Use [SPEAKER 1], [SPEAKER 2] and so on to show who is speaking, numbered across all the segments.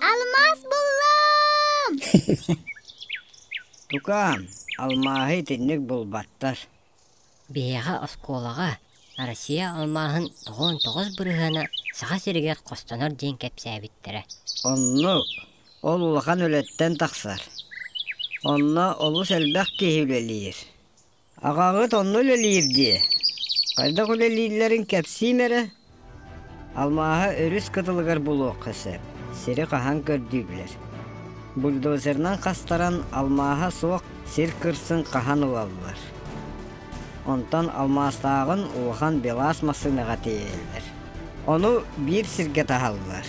[SPEAKER 1] Almas buldum.
[SPEAKER 2] Tukam, алмаһы тинник булбаттар.
[SPEAKER 3] Бияға осколаға Россия алмаһын 99 бұрығына саға сиригер қостанар ден кәпсәбиттері.
[SPEAKER 2] Онну ол улахан өлеттен тақсар. Онна олус әлбәқ кейілелейір. Ағағыт онну өлелейір де. Қайда өлелейлерін кәпсеймері? Алмаһы өріс қытылығыр бұл оқысы. Сири қахан көрдүйбілер. Бульдозернан қастаран алмаһы соқ сир кырсын қахан ұлалылар. Онтан алмастағын улахан белас масынаға тейелдер. Onu bir sirge tahallar.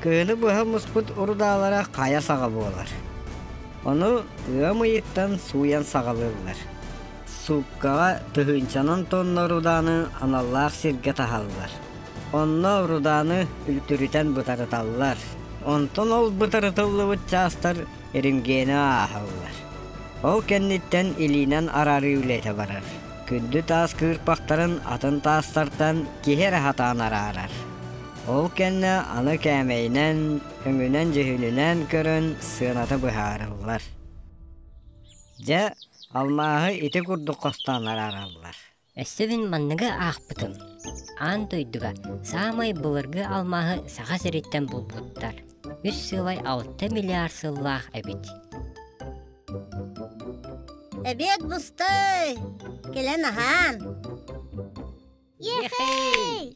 [SPEAKER 2] Kığını buha musput urudağlara kaya sağalı olar. Onu ığamıyıktan suyan sağalırlar. Sukkağa tıhınçanın tonla urudağını anallah sirge tahallar. Onna urudağını ültürüten butarıtallar. Ondan ol butarıtıllı uçağıstar erimgeni ahallar. Ol kenditten ilinen ararı ülete varar. Kündü taas kırpaktarın atın taastartan kiher hatan arar. Ol kenne anı kemeynen, öngünen cehülünen körün sığınatı buharırlar. Ja, almahı iti kurdu kostan ararlar.
[SPEAKER 3] Әстебін манныға ақпытым. Ан тойдуға самай бұлырғы алмағы саға сіреттен бұл бұттар. 3 сылай 6 миллиард сыллақ әбет.
[SPEAKER 1] Ebet busтой. Gelen ahan. Yehey.